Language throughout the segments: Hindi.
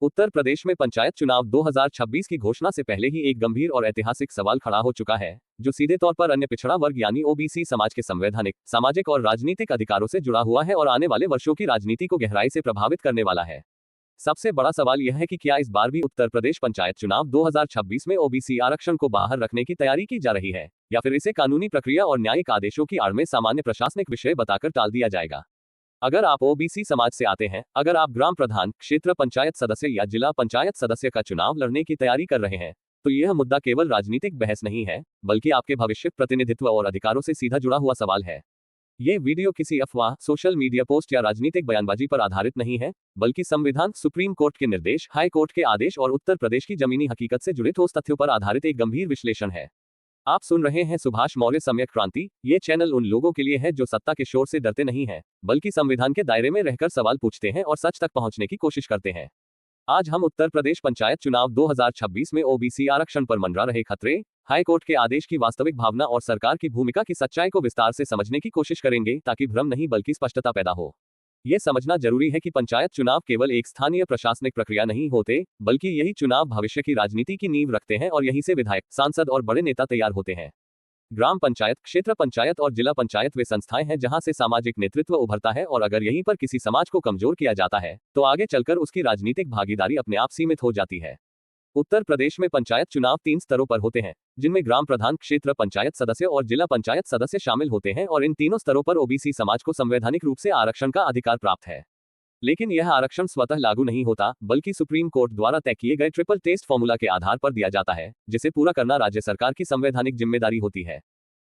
उत्तर प्रदेश में पंचायत चुनाव 2026 की घोषणा से पहले ही एक गंभीर और ऐतिहासिक सवाल खड़ा हो चुका है, जो सीधे तौर पर अन्य पिछड़ा वर्ग यानी ओबीसी समाज के संवैधानिक, सामाजिक और राजनीतिक अधिकारों से जुड़ा हुआ है और आने वाले वर्षों की राजनीति को गहराई से प्रभावित करने वाला है। सबसे बड़ा सवाल यह है कि क्या इस बार भी उत्तर प्रदेश पंचायत चुनाव 2026 में ओबीसी आरक्षण को बाहर रखने की तैयारी की जा रही है, या फिर इसे कानूनी प्रक्रिया और न्यायिक आदेशों की आड़ में सामान्य प्रशासनिक विषय बताकर टाल दिया जाएगा। अगर आप ओबीसी समाज से आते हैं, अगर आप ग्राम प्रधान, क्षेत्र पंचायत सदस्य या जिला पंचायत सदस्य का चुनाव लड़ने की तैयारी कर रहे हैं, तो यह मुद्दा केवल राजनीतिक बहस नहीं है, बल्कि आपके भविष्य, प्रतिनिधित्व और अधिकारों से सीधा जुड़ा हुआ सवाल है। ये वीडियो किसी अफवाह, सोशल मीडिया पोस्ट या राजनीतिक बयानबाजी पर आधारित नहीं है, बल्कि संविधान, सुप्रीम कोर्ट के निर्देश, हाई कोर्ट के आदेश और उत्तर प्रदेश की जमीनी हकीकत से जुड़े ठोस तथ्यों पर आधारित एक गंभीर विश्लेषण है। आप सुन रहे हैं सुभाष मौर्य सम्यक क्रांति। ये चैनल उन लोगों के लिए है जो सत्ता के शोर से डरते नहीं हैं, बल्कि संविधान के दायरे में रहकर सवाल पूछते हैं और सच तक पहुंचने की कोशिश करते हैं। आज हम उत्तर प्रदेश पंचायत चुनाव 2026 में ओबीसी आरक्षण पर मंडरा रहे खतरे, हाईकोर्ट के आदेश की वास्तविक भावना और सरकार की भूमिका की सच्चाई को विस्तार से समझने की कोशिश करेंगे, ताकि भ्रम नहीं बल्कि स्पष्टता पैदा हो। ये समझना जरूरी है कि पंचायत चुनाव केवल एक स्थानीय प्रशासनिक प्रक्रिया नहीं होते, बल्कि यही चुनाव भविष्य की राजनीति की नींव रखते हैं और यहीं से विधायक, सांसद और बड़े नेता तैयार होते हैं। ग्राम पंचायत, क्षेत्र पंचायत और जिला पंचायत वे संस्थाएं हैं जहां से सामाजिक नेतृत्व उभरता है, और अगर यहीं पर किसी समाज को कमजोर किया जाता है, तो आगे चलकर उसकी राजनीतिक भागीदारी अपने आप सीमित हो जाती है। उत्तर प्रदेश में पंचायत चुनाव 3 स्तरों पर होते हैं, जिनमें ग्राम प्रधान, क्षेत्र पंचायत सदस्य और जिला पंचायत सदस्य शामिल होते हैं, और इन तीनों स्तरों पर ओबीसी समाज को संवैधानिक रूप से आरक्षण का अधिकार प्राप्त है। लेकिन यह आरक्षण स्वतः लागू नहीं होता, बल्कि सुप्रीम कोर्ट द्वारा तय किए गए ट्रिपल टेस्ट फॉर्मूला के आधार पर दिया जाता है, जिसे पूरा करना राज्य सरकार की संवैधानिक जिम्मेदारी होती है।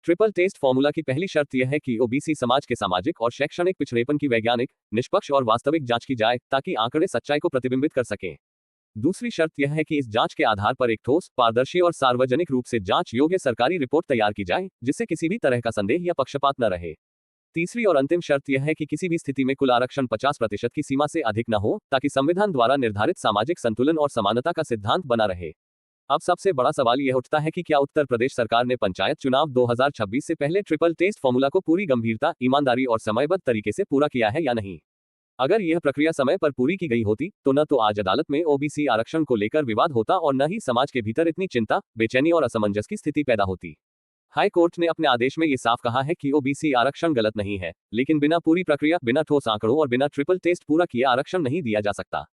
ट्रिपल टेस्ट फॉर्मूला की पहली शर्त यह है कि ओबीसी समाज के सामाजिक और शैक्षणिक पिछड़ेपन की वैज्ञानिक, निष्पक्ष और वास्तविक जांच की जाए, ताकि आंकड़े सच्चाई को प्रतिबिंबित कर सकें। दूसरी शर्त यह है कि इस जांच के आधार पर एक ठोस, पारदर्शी और सार्वजनिक रूप से जांच योग्य सरकारी रिपोर्ट तैयार की जाए, जिससे किसी भी तरह का संदेह या पक्षपात न रहे। तीसरी और अंतिम शर्त यह है कि किसी भी स्थिति में कुल आरक्षण 50% की सीमा से अधिक न हो, ताकि संविधान द्वारा निर्धारित सामाजिक संतुलन और समानता का सिद्धांत बना रहे। अब सबसे बड़ा सवाल यह उठता है कि क्या उत्तर प्रदेश सरकार ने पंचायत चुनाव 2026 से पहले ट्रिपल टेस्ट फॉर्मूला को पूरी गंभीरता, ईमानदारी और समयबद्ध तरीके से पूरा किया है या नहीं। अगर यह प्रक्रिया समय पर पूरी की गई होती, तो न तो आज अदालत में ओबीसी आरक्षण को लेकर विवाद होता और न ही समाज के भीतर इतनी चिंता, बेचैनी और असमंजस की स्थिति पैदा होती। हाई कोर्ट ने अपने आदेश में ये साफ कहा है कि ओबीसी आरक्षण गलत नहीं है, लेकिन बिना पूरी प्रक्रिया, बिना ठोस आंकड़ों और बिना ट्रिपल टेस्ट पूरा किए आरक्षण नहीं दिया जा सकता।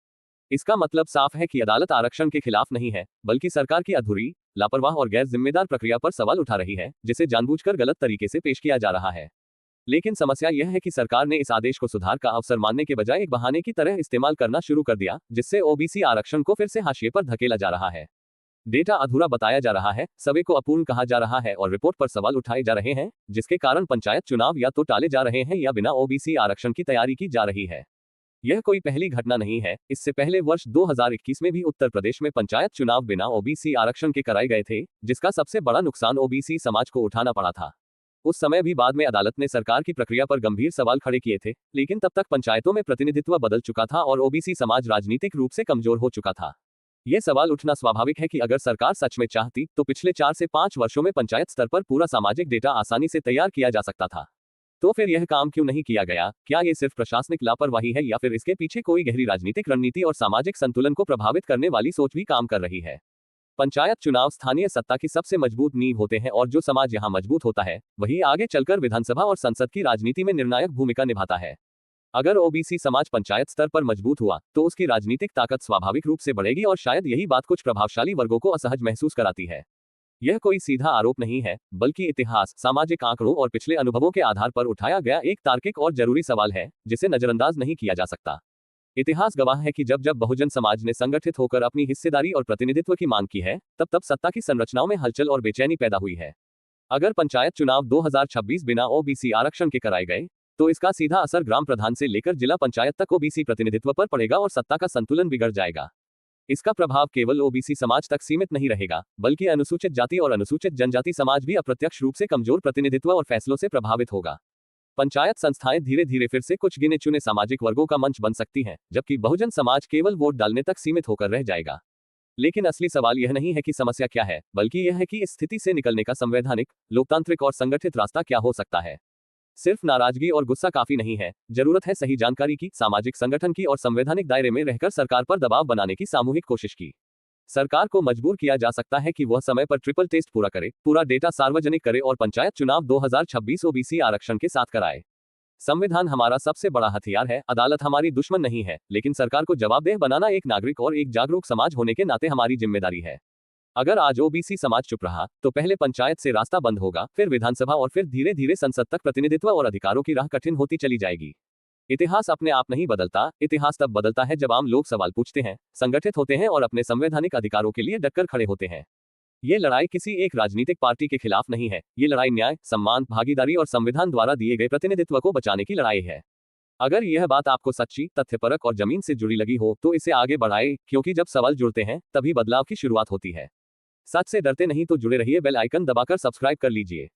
इसका मतलब साफ है कि अदालत आरक्षण के खिलाफ नहीं है, बल्कि सरकार की अधूरी, लापरवाह और गैर जिम्मेदार प्रक्रिया पर सवाल उठा रही है, जिसे जानबूझकर गलत तरीके से पेश किया जा रहा है। लेकिन समस्या यह है कि सरकार ने इस आदेश को सुधार का अवसर मानने के बजाय एक बहाने की तरह इस्तेमाल करना शुरू कर दिया, जिससे ओबीसी आरक्षण को फिर से हाशिए पर धकेला जा रहा है। डेटा अधूरा बताया जा रहा है, सर्वे को अपूर्ण कहा जा रहा है और रिपोर्ट पर सवाल उठाए जा रहे हैं, जिसके कारण पंचायत चुनाव या तो टाले जा रहे हैं या बिना ओबीसी आरक्षण की तैयारी की जा रही है। यह कोई पहली घटना नहीं है। इससे पहले वर्ष 2021 में भी उत्तर प्रदेश में पंचायत चुनाव बिना ओबीसी आरक्षण के कराए गए थे, जिसका सबसे बड़ा नुकसान ओबीसी समाज को उठाना पड़ा था। उस समय भी बाद में अदालत ने सरकार की प्रक्रिया पर गंभीर सवाल खड़े किए थे, लेकिन तब तक पंचायतों में प्रतिनिधित्व बदल चुका था और ओबीसी समाज राजनीतिक रूप से कमजोर हो चुका था। यह सवाल उठना स्वाभाविक है कि अगर सरकार सच में चाहती, तो पिछले 4 से 5 वर्षों में पंचायत स्तर पर पूरा सामाजिक डेटा आसानी से तैयार किया जा सकता था। तो फिर यह काम क्यों नहीं किया गया? क्या ये सिर्फ प्रशासनिक लापरवाही है, या फिर इसके पीछे कोई गहरी राजनीतिक रणनीति और सामाजिक संतुलन को प्रभावित करने वाली सोच भी काम कर रही है? पंचायत चुनाव स्थानीय सत्ता की सबसे मजबूत नींव होते हैं, और जो समाज यहाँ मजबूत होता है, वही आगे चलकर विधानसभा और संसद की राजनीति में निर्णायक भूमिका निभाता है। अगर ओबीसी समाज पंचायत स्तर पर मजबूत हुआ, तो उसकी राजनीतिक ताकत स्वाभाविक रूप से बढ़ेगी, और शायद यही बात कुछ प्रभावशाली वर्गों को असहज महसूस कराती है। यह कोई सीधा आरोप नहीं है, बल्कि इतिहास, सामाजिक आंकड़ों और पिछले अनुभवों के आधार पर उठाया गया एक तार्किक और जरूरी सवाल है, जिसे नजरअंदाज नहीं किया जा सकता। इतिहास गवाह है कि जब जब बहुजन समाज ने संगठित होकर अपनी हिस्सेदारी और प्रतिनिधित्व की मांग की है, तब तब सत्ता की संरचनाओं में हलचल और बेचैनी पैदा हुई है। अगर पंचायत चुनाव 2026 बिना ओबीसी आरक्षण के कराए गए, तो इसका सीधा असर ग्राम प्रधान से लेकर जिला पंचायत तक ओबीसी प्रतिनिधित्व पर पड़ेगा और सत्ता का संतुलन बिगड़ जाएगा। इसका प्रभाव केवल ओबीसी समाज तक सीमित नहीं रहेगा, बल्कि अनुसूचित जाति और अनुसूचित जनजाति समाज भी अप्रत्यक्ष रूप से कमजोर प्रतिनिधित्व और फैसलों से प्रभावित होगा। पंचायत संस्थाएं धीरे धीरे फिर से कुछ गिने चुने सामाजिक वर्गों का मंच बन सकती हैं, जबकि बहुजन समाज केवल वोट डालने तक सीमित होकर रह जाएगा। लेकिन असली सवाल यह नहीं है कि समस्या क्या है, बल्कि यह है कि इस स्थिति से निकलने का संवैधानिक, लोकतांत्रिक और संगठित रास्ता क्या हो सकता है। सिर्फ नाराजगी और गुस्सा काफी नहीं है, जरूरत है सही जानकारी की, सामाजिक संगठन की और संवैधानिक दायरे में रहकर सरकार पर दबाव बनाने की सामूहिक कोशिश की। सरकार को मजबूर किया जा सकता है कि वह समय पर ट्रिपल टेस्ट पूरा करे, पूरा डेटा सार्वजनिक करे और पंचायत चुनाव 2026 ओबीसी आरक्षण के साथ कराए। संविधान हमारा सबसे बड़ा हथियार है, अदालत हमारी दुश्मन नहीं है, लेकिन सरकार को जवाबदेह बनाना एक नागरिक और एक जागरूक समाज होने के नाते हमारी जिम्मेदारी है। अगर आज ओबीसी समाज चुप रहा, तो पहले पंचायत से रास्ता बंद होगा, फिर विधानसभा और फिर धीरे धीरे संसद तक प्रतिनिधित्व और अधिकारों की राह कठिन होती चली जाएगी। इतिहास अपने आप नहीं बदलता, इतिहास तब बदलता है जब आम लोग सवाल पूछते हैं, संगठित होते हैं और अपने संवैधानिक अधिकारों के लिए डटकर खड़े होते हैं। ये लड़ाई किसी एक राजनीतिक पार्टी के खिलाफ नहीं है, ये लड़ाई न्याय, सम्मान, भागीदारी और संविधान द्वारा दिए गए प्रतिनिधित्व को बचाने की लड़ाई है। अगर यह बात आपको सच्ची, तथ्यपरक और जमीन से जुड़ी लगी हो, तो इसे आगे बढ़ाएं, क्योंकि जब सवाल जुड़ते हैं, तभी बदलाव की शुरुआत होती है। सच से डरते नहीं तो जुड़े रहिए, बेल आइकन दबाकर सब्सक्राइब कर लीजिए।